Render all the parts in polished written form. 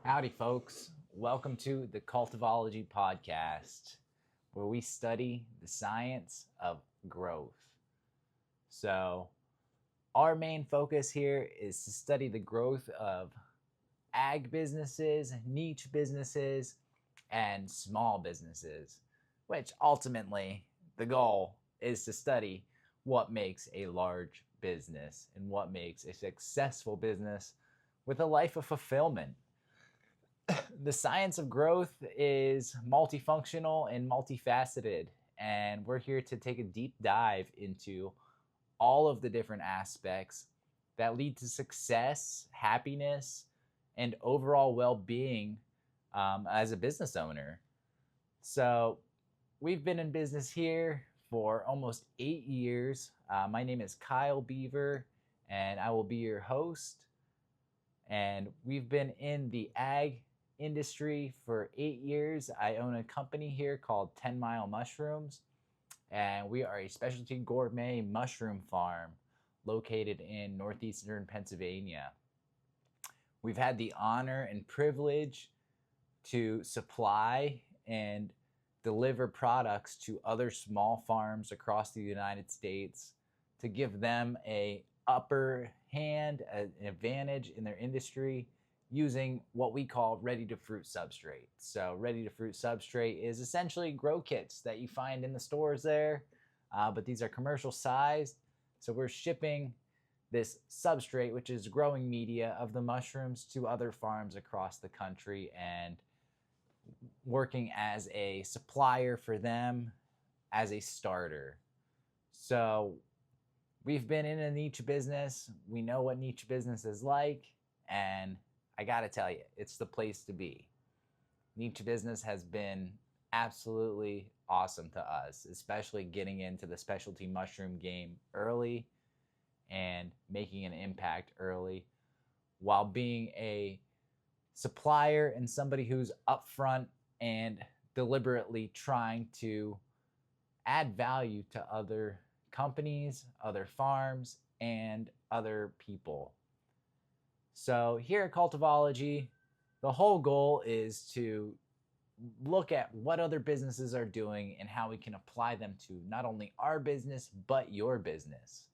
Howdy, folks. Welcome to the Cultivology podcast, where we study the science of growth. So, our main focus here is to study the growth of ag businesses, niche businesses, and small businesses, which ultimately the goal is to study what makes a large business and what makes a successful business with a life of fulfillment. The science of growth is multifunctional and multifaceted, and we're here to take a deep dive into all of the different aspects that lead to success, happiness, and overall well-being as a business owner. So we've been in business here for almost 8 years. My name is Kyle Beaver, and I will be your host. And we've been in the ag industry for 8 years. I own a company here called 10 Mile Mushrooms, and we are a specialty gourmet mushroom farm located in northeastern Pennsylvania. We've had the honor and privilege to supply and deliver products to other small farms across the United States to give them an upper hand, an advantage in their industry, using what we call ready-to-fruit substrate. So ready-to-fruit substrate is essentially grow kits that you find in the stores there, but these are commercial sized. So we're shipping this substrate, which is growing media of the mushrooms, to other farms across the country and working as a supplier for them as a starter. So we've been in a niche business. We know what niche business is like, and I gotta tell you, it's the place to be. Niche business has been absolutely awesome to us, especially getting into the specialty mushroom game early and making an impact early while being a supplier and somebody who's upfront and deliberately trying to add value to other companies, other farms, and other people. So here at Cultivology, the whole goal is to look at what other businesses are doing and how we can apply them to not only our business, but your business.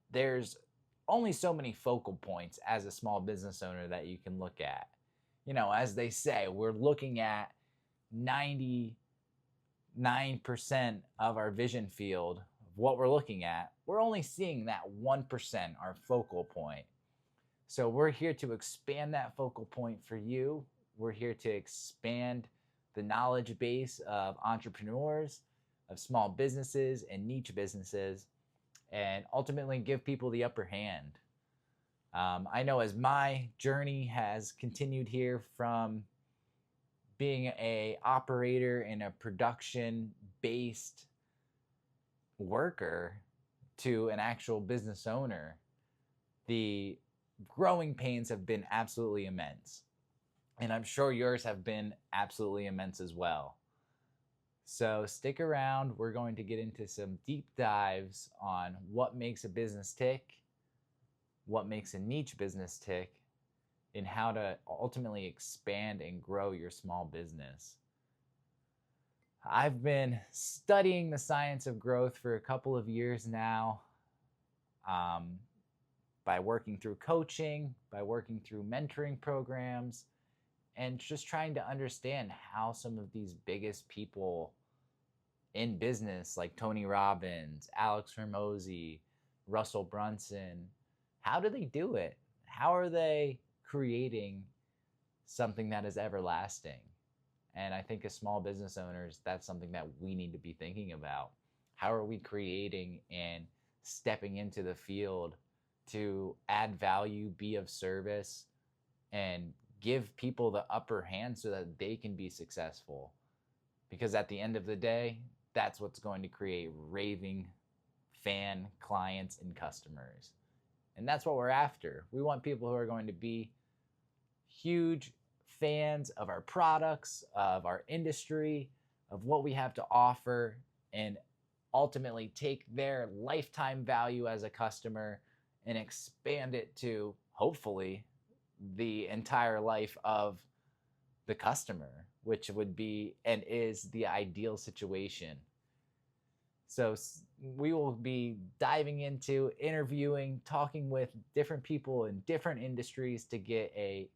There's only so many focal points as a small business owner that you can look at. You know, as they say, we're looking at 99% of our vision field of what we're looking at. We're only seeing that 1%, our focal point. So we're here to expand that focal point for you. We're here to expand the knowledge base of entrepreneurs, of small businesses and niche businesses, and ultimately give people the upper hand. I know as my journey has continued here from being an operator in a production-based worker to an actual business owner, the growing pains have been absolutely immense. And I'm sure yours have been absolutely immense as well. So stick around. We're going to get into some deep dives on what makes a business tick, what makes a niche business tick, and how to ultimately expand and grow your small business. I've been studying the science of growth for a couple of years now. By working through coaching, by working through mentoring programs, and just trying to understand how some of these biggest people in business, like Tony Robbins, Alex Hormozi, Russell Brunson, how do they do it? How are they creating something that is everlasting? And I think as small business owners, that's something that we need to be thinking about. How are we creating and stepping into the field to add value, be of service, and give people the upper hand so that they can be successful? Because at the end of the day, that's what's going to create raving fan clients and customers. And that's what we're after. We want people who are going to be huge fans of our products, of our industry, of what we have to offer, and ultimately take their lifetime value as a customer and expand it to, hopefully, the entire life of the customer, which would be and is the ideal situation. So we will be diving into interviewing, talking with different people in different industries to get a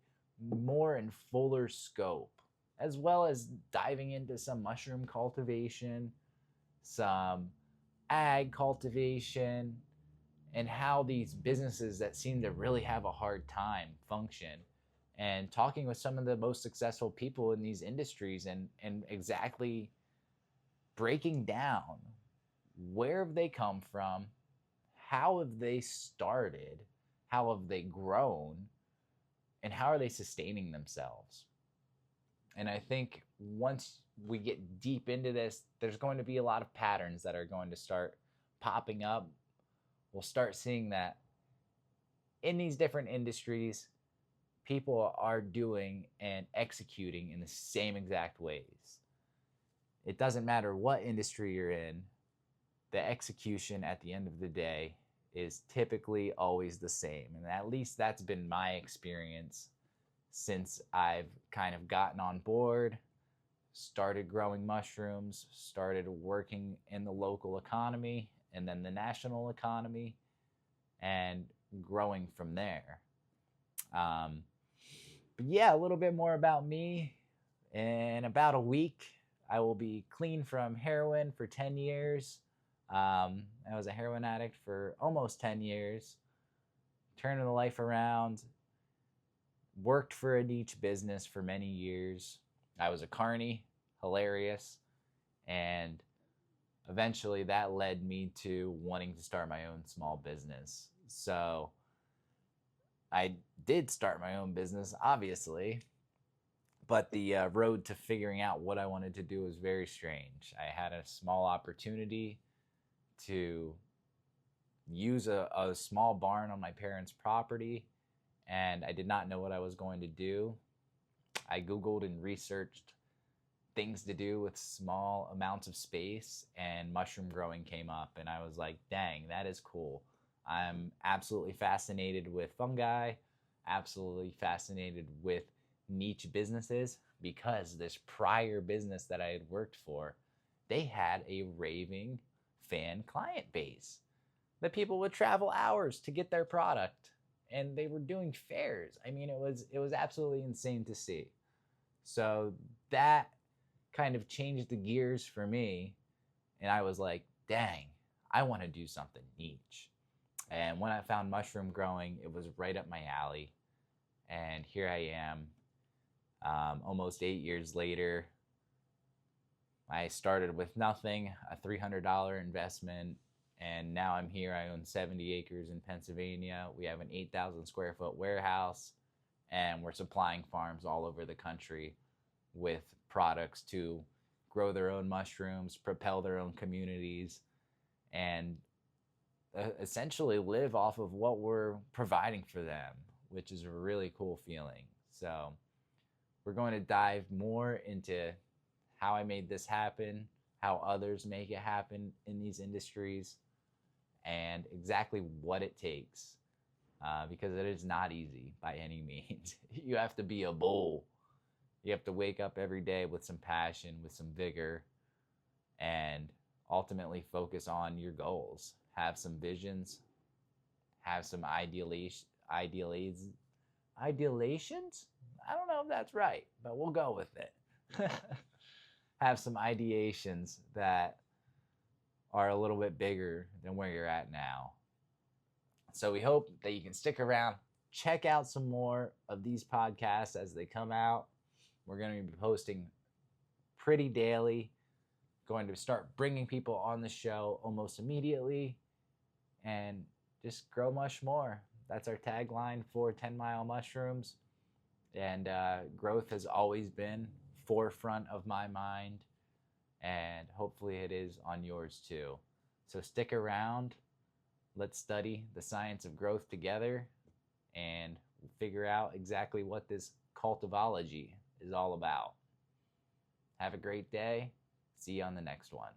more and fuller scope, as well as diving into some mushroom cultivation, some ag cultivation, and how these businesses that seem to really have a hard time function, and talking with some of the most successful people in these industries, and exactly breaking down where have they come from, how have they started, how have they grown, and how are they sustaining themselves. And I think once we get deep into this, there's going to be a lot of patterns that are going to start popping up. We'll start seeing that in these different industries, people are doing and executing in the same exact ways. It doesn't matter what industry you're in, the execution at the end of the day is typically always the same. And at least that's been my experience since I've kind of gotten on board, started growing mushrooms, started working in the local economy and then the national economy, and growing from there. But yeah, a little bit more about me. In about a week, I will be clean from heroin for 10 years. I was a heroin addict for almost 10 years, turning the life around, worked for a niche business for many years. I was a carny, hilarious, and eventually that led me to wanting to start my own small business. So I did start my own business, obviously, but the road to figuring out what I wanted to do was very strange. I had a small opportunity to use a small barn on my parents' property, and I did not know what I was going to do. I Googled and researched things to do with small amounts of space, and mushroom growing came up, and I was like, dang, that is cool. I'm absolutely fascinated with fungi, absolutely fascinated with niche businesses, because this prior business that I had worked for, they had a raving fan client base. The people would travel hours to get their product, and they were doing fairs. I mean, it was absolutely insane to see. So that kind of changed the gears for me, and I was like, dang, I want to do something niche. And when I found mushroom growing, it was right up my alley. And here I am, almost 8 years later. I started with nothing, a $300 investment, and now I'm here. I own 70 acres in Pennsylvania. We have an 8,000 square foot warehouse, and we're supplying farms all over the country with products to grow their own mushrooms, propel their own communities, and essentially live off of what we're providing for them, which is a really cool feeling. So we're going to dive more into how I made this happen, how others make it happen in these industries, and exactly what it takes, because it is not easy by any means. You have to be a bull. You have to wake up every day with some passion, with some vigor, and ultimately focus on your goals. Have some visions, have some idealations. I don't know if that's right, but we'll go with it. Have some ideations that are a little bit bigger than where you're at now. So we hope that you can stick around, check out some more of these podcasts as they come out. We're going to be posting pretty daily, going to start bringing people on the show almost immediately, and just grow much more. That's our tagline for 10 Mile Mushrooms. And growth has always been forefront of my mind, and hopefully it is on yours too. So stick around. Let's study the science of growth together and figure out exactly what this cultivology is all about. Have a great day. See you on the next one.